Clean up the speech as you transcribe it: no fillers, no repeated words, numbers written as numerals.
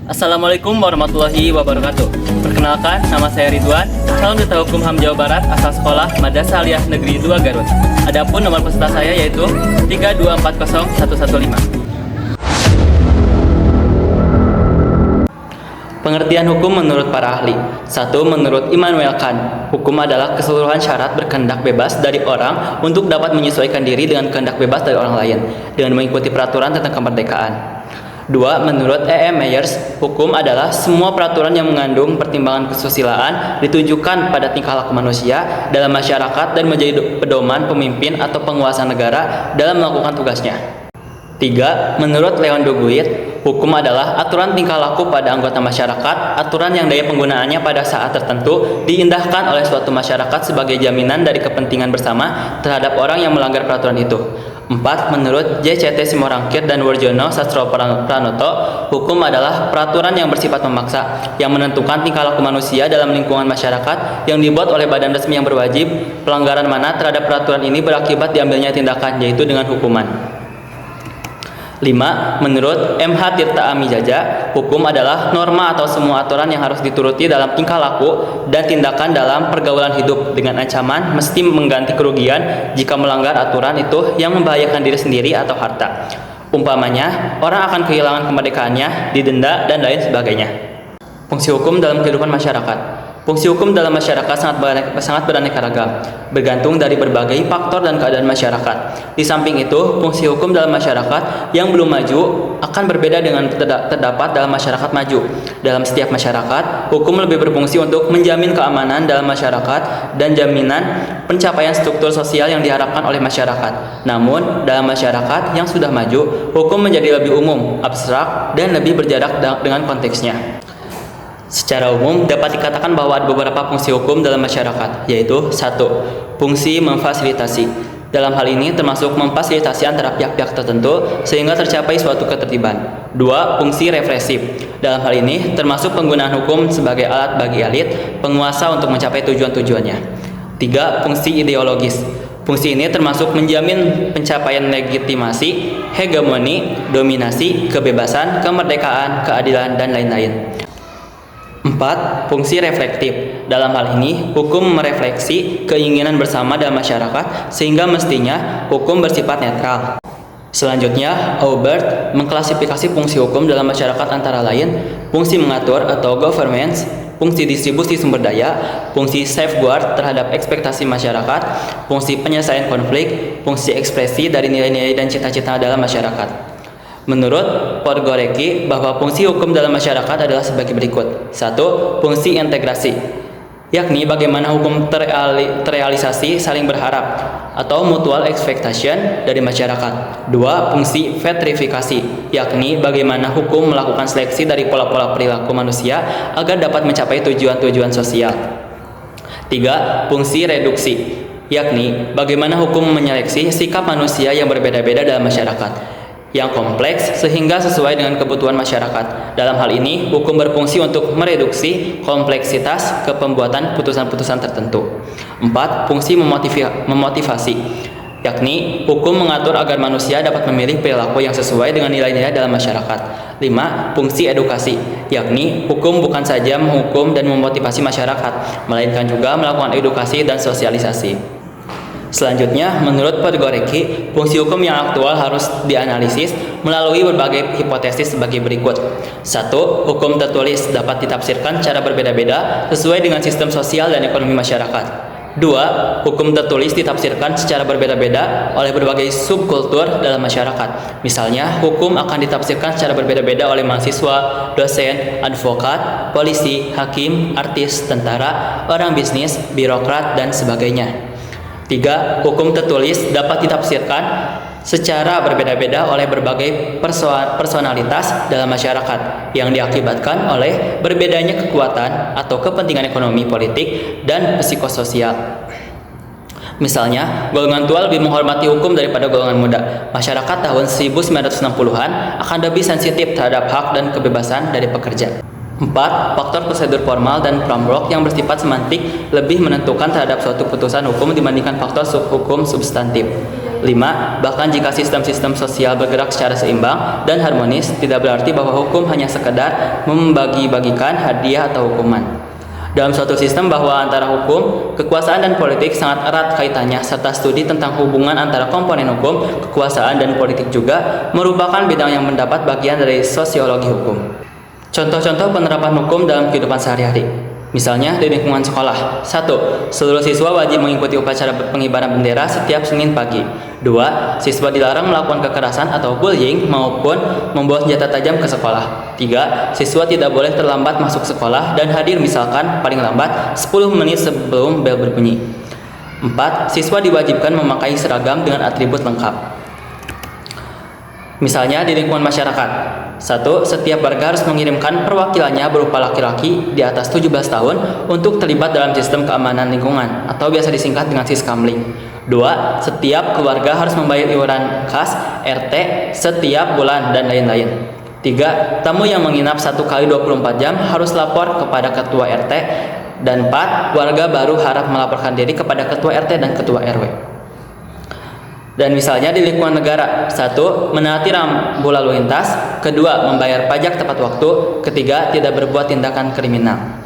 Assalamualaikum warahmatullahi wabarakatuh. Perkenalkan, nama saya Ridwan, calon duta hukum HAM Jawa Barat asal sekolah Madrasah Aliyah Negeri 2 Garut. Adapun nomor peserta saya yaitu 3240115. Pengertian hukum menurut para ahli. 1. Menurut Immanuel Kant, hukum adalah keseluruhan syarat berkehendak bebas dari orang untuk dapat menyesuaikan diri dengan kehendak bebas dari orang lain dengan mengikuti peraturan tentang kemerdekaan. 2. Menurut E.M. Myers, hukum adalah semua peraturan yang mengandung pertimbangan kesusilaan ditujukan pada tingkah laku manusia dalam masyarakat dan menjadi pedoman pemimpin atau penguasa negara dalam melakukan tugasnya. 3. Menurut Leon Duguid, hukum adalah aturan tingkah laku pada anggota masyarakat, aturan yang daya penggunaannya pada saat tertentu diindahkan oleh suatu masyarakat sebagai jaminan dari kepentingan bersama terhadap orang yang melanggar peraturan itu. 4. Menurut J.C.T. Simorangkir dan Warjono Sastro Pranoto, hukum adalah peraturan yang bersifat memaksa, yang menentukan tingkah laku manusia dalam lingkungan masyarakat yang dibuat oleh badan resmi yang berwajib. Pelanggaran mana terhadap peraturan ini berakibat diambilnya tindakan, yaitu dengan hukuman. 5. Menurut M.H. Tirta Amijaja, hukum adalah norma atau semua aturan yang harus dituruti dalam tingkah laku dan tindakan dalam pergaulan hidup dengan ancaman mesti mengganti kerugian jika melanggar aturan itu yang membahayakan diri sendiri atau harta. Umpamanya, orang akan kehilangan kemerdekaannya, didenda, dan lain sebagainya. Fungsi hukum dalam kehidupan masyarakat. Fungsi hukum dalam masyarakat sangat beraneka ragam, bergantung dari berbagai faktor dan keadaan masyarakat. Di samping itu, fungsi hukum dalam masyarakat yang belum maju akan berbeda dengan terdapat dalam masyarakat maju. Dalam setiap masyarakat, hukum lebih berfungsi untuk menjamin keamanan dalam masyarakat dan jaminan pencapaian struktur sosial yang diharapkan oleh masyarakat. Namun, dalam masyarakat yang sudah maju, hukum menjadi lebih umum, abstrak, dan lebih berjarak dengan konteksnya. Secara umum, dapat dikatakan bahwa ada beberapa fungsi hukum dalam masyarakat, yaitu 1. Fungsi memfasilitasi. Dalam hal ini termasuk memfasilitasi antara pihak-pihak tertentu sehingga tercapai suatu ketertiban. 2. Fungsi represif. Dalam hal ini termasuk penggunaan hukum sebagai alat bagi elit penguasa untuk mencapai tujuan-tujuannya. 3. Fungsi ideologis. Fungsi ini termasuk menjamin pencapaian legitimasi, hegemoni, dominasi, kebebasan, kemerdekaan, keadilan, dan lain-lain. 4. Fungsi reflektif. Dalam hal ini, hukum merefleksi keinginan bersama dalam masyarakat sehingga mestinya hukum bersifat netral. Selanjutnya, Aubert mengklasifikasi fungsi hukum dalam masyarakat antara lain fungsi mengatur atau governance, fungsi distribusi sumber daya, fungsi safeguard terhadap ekspektasi masyarakat, fungsi penyelesaian konflik, fungsi ekspresi dari nilai-nilai dan cita-cita dalam masyarakat. Menurut Podgoreki, bahwa fungsi hukum dalam masyarakat adalah sebagai berikut. 1. Fungsi integrasi, yakni bagaimana hukum terrealisasi saling berharap atau mutual expectation dari masyarakat. 2. Fungsi verifikasi, yakni bagaimana hukum melakukan seleksi dari pola-pola perilaku manusia agar dapat mencapai tujuan-tujuan sosial. 3. Fungsi reduksi, yakni bagaimana hukum menyeleksi sikap manusia yang berbeda-beda dalam masyarakat yang kompleks sehingga sesuai dengan kebutuhan masyarakat. Dalam hal ini, hukum berfungsi untuk mereduksi kompleksitas ke pembuatan putusan-putusan tertentu. 4. Fungsi memotivasi, yakni hukum mengatur agar manusia dapat memilih perilaku yang sesuai dengan nilai-nilai dalam masyarakat. 5. Fungsi edukasi, yakni hukum bukan saja menghukum dan memotivasi masyarakat, melainkan juga melakukan edukasi dan sosialisasi. Selanjutnya, menurut Podgoreki, fungsi hukum yang aktual harus dianalisis melalui berbagai hipotesis sebagai berikut. 1. Hukum tertulis dapat ditafsirkan secara berbeda-beda sesuai dengan sistem sosial dan ekonomi masyarakat. 2. Hukum tertulis ditafsirkan secara berbeda-beda oleh berbagai subkultur dalam masyarakat. Misalnya, hukum akan ditafsirkan secara berbeda-beda oleh mahasiswa, dosen, advokat, polisi, hakim, artis, tentara, orang bisnis, birokrat, dan sebagainya. 3. Hukum tertulis dapat ditafsirkan secara berbeda-beda oleh berbagai personalitas dalam masyarakat yang diakibatkan oleh berbedanya kekuatan atau kepentingan ekonomi, politik, dan psikososial. Misalnya, golongan tua lebih menghormati hukum daripada golongan muda. Masyarakat tahun 1960-an akan lebih sensitif terhadap hak dan kebebasan dari pekerja. 4. Faktor prosedur formal dan framework yang bersifat semantik lebih menentukan terhadap suatu putusan hukum dibandingkan faktor hukum substantif. 5. Bahkan jika sistem-sistem sosial bergerak secara seimbang dan harmonis, tidak berarti bahwa hukum hanya sekedar membagi-bagikan hadiah atau hukuman. Dalam suatu sistem bahwa antara hukum, kekuasaan dan politik sangat erat kaitannya, serta studi tentang hubungan antara komponen hukum, kekuasaan, dan politik juga merupakan bidang yang mendapat bagian dari sosiologi hukum. Contoh-contoh penerapan hukum dalam kehidupan sehari-hari. Misalnya di lingkungan sekolah. 1. Seluruh siswa wajib mengikuti upacara pengibaran bendera setiap Senin pagi. 2. Siswa dilarang melakukan kekerasan atau bullying maupun membawa senjata tajam ke sekolah. 3. Siswa tidak boleh terlambat masuk sekolah dan hadir misalkan paling lambat 10 menit sebelum bel berbunyi. 4. Siswa diwajibkan memakai seragam dengan atribut lengkap. Misalnya di lingkungan masyarakat. 1. Setiap warga harus mengirimkan perwakilannya berupa laki-laki di atas 17 tahun untuk terlibat dalam sistem keamanan lingkungan atau biasa disingkat dengan Siskamling. 2. Setiap keluarga harus membayar iuran kas RT setiap bulan dan lain-lain. 3. Tamu yang menginap 1 kali 24 jam harus lapor kepada ketua RT. Dan 4. Warga baru harap melaporkan diri kepada ketua RT dan ketua RW. Dan misalnya di lingkungan negara. 1. Menaati rambu lalu lintas. 2. Membayar pajak tepat waktu. 3. Tidak berbuat tindakan kriminal.